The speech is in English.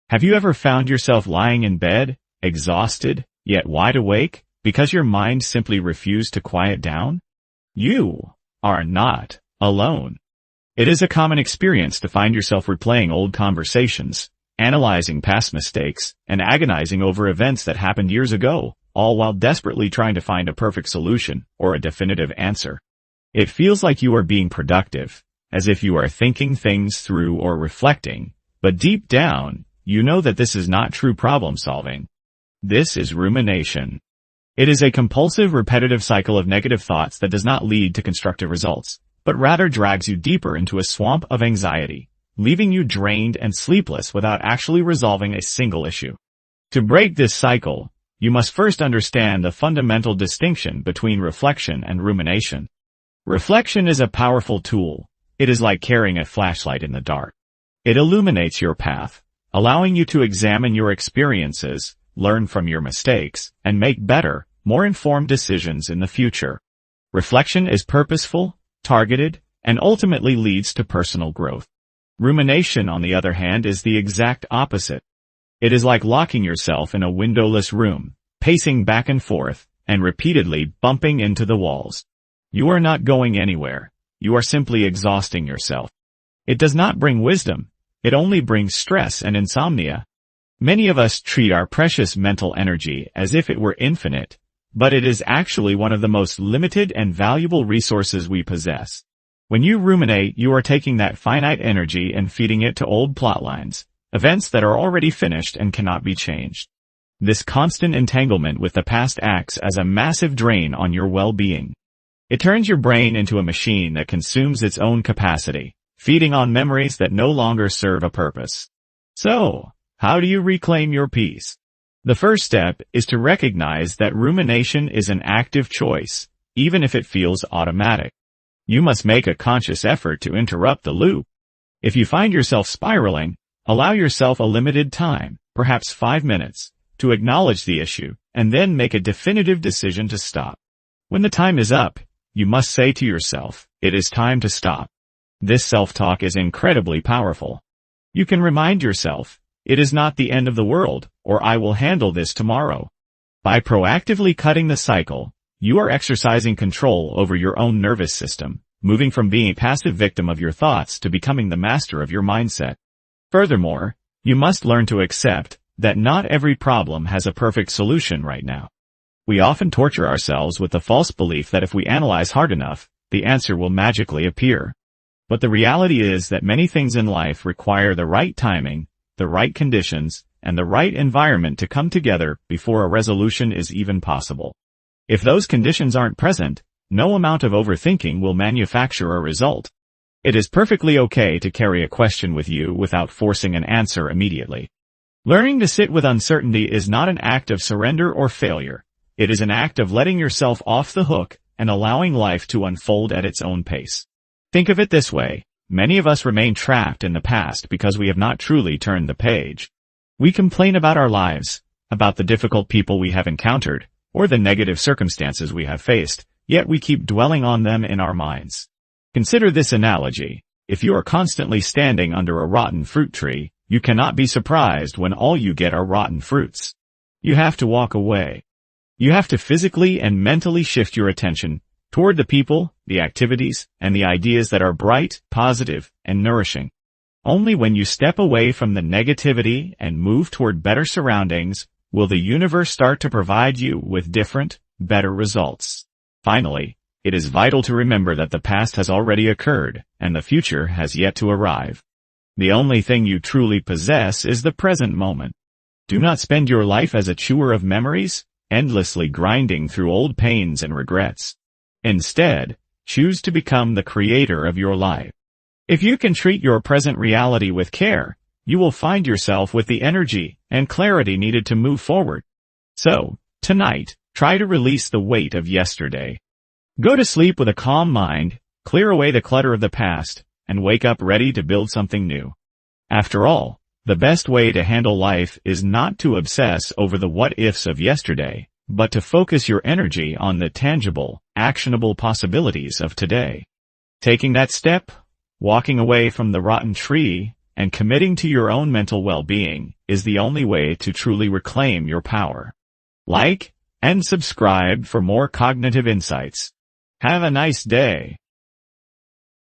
Have you ever found yourself lying in bed, exhausted, yet wide awake, because your mind simply refused to quiet down? You are not alone. It is a common experience to find yourself replaying old conversations, analyzing past mistakes, and agonizing over events that happened years ago, all while desperately trying to find a perfect solution or a definitive answer. It feels like you are being productive, as if you are thinking things through or reflecting, but deep down, you know that this is not true problem solving. This is rumination. It is a compulsive, repetitive cycle of negative thoughts that does not lead to constructive results, but rather drags you deeper into a swamp of anxiety, leaving you drained and sleepless without actually resolving a single issue. To break this cycle, you must first understand the fundamental distinction between reflection and rumination. Reflection is a powerful tool. It is like carrying a flashlight in the dark. It illuminates your path, allowing you to examine your experiences, learn from your mistakes, and make better, more informed decisions in the future. Reflection is purposeful, targeted, and ultimately leads to personal growth. Rumination, on the other hand, is the exact opposite. It is like locking yourself in a windowless room, pacing back and forth, and repeatedly bumping into the walls. You are not going anywhere. You are simply exhausting yourself. It does not bring wisdom. It only brings stress and insomnia. Many of us treat our precious mental energy as if it were infinite, but it is actually one of the most limited and valuable resources we possess. When you ruminate, you are taking that finite energy and feeding it to old plotlines, events that are already finished and cannot be changed. This constant entanglement with the past acts as a massive drain on your well-being. It turns your brain into a machine that consumes its own capacity, feeding on memories that no longer serve a purpose. So, how do you reclaim your peace? The first step is to recognize that rumination is an active choice, even if it feels automatic. You must make a conscious effort to interrupt the loop. If you find yourself spiraling, allow yourself a limited time, perhaps 5 minutes, to acknowledge the issue, and then make a definitive decision to stop. When the time is up, you must say to yourself, "It is time to stop." This self-talk is incredibly powerful. You can remind yourself, "It is not the end of the world," or "I will handle this tomorrow." By proactively cutting the cycle, you are exercising control over your own nervous system, moving from being a passive victim of your thoughts to becoming the master of your mindset. Furthermore, you must learn to accept that not every problem has a perfect solution right now. We often torture ourselves with the false belief that if we analyze hard enough, the answer will magically appear. But the reality is that many things in life require the right timing, the right conditions, and the right environment to come together before a resolution is even possible. If those conditions aren't present, no amount of overthinking will manufacture a result. It is perfectly okay to carry a question with you without forcing an answer immediately. Learning to sit with uncertainty is not an act of surrender or failure. It is an act of letting yourself off the hook and allowing life to unfold at its own pace. Think of it this way. Many of us remain trapped in the past because we have not truly turned the page. We complain about our lives, about the difficult people we have encountered, or the negative circumstances we have faced, yet we keep dwelling on them in our minds. Consider this analogy. If you are constantly standing under a rotten fruit tree, you cannot be surprised when all you get are rotten fruits. You have to walk away. You have to physically and mentally shift your attention toward the people, the activities, and the ideas that are bright, positive, and nourishing. Only when you step away from the negativity and move toward better surroundings will the universe start to provide you with different, better results. Finally, it is vital to remember that the past has already occurred, and the future has yet to arrive. The only thing you truly possess is the present moment. Do not spend your life as a chewer of memories, endlessly grinding through old pains and regrets. Instead, choose to become the creator of your life. If you can treat your present reality with care, you will find yourself with the energy and clarity needed to move forward. So, tonight, try to release the weight of yesterday. Go to sleep with a calm mind, clear away the clutter of the past, and wake up ready to build something new. After all, the best way to handle life is not to obsess over the what-ifs of yesterday, but to focus your energy on the tangible, actionable possibilities of today. Taking that step, walking away from the rotten tree, and committing to your own mental well-being is the only way to truly reclaim your power. Like and subscribe for more cognitive insights. Have a nice day.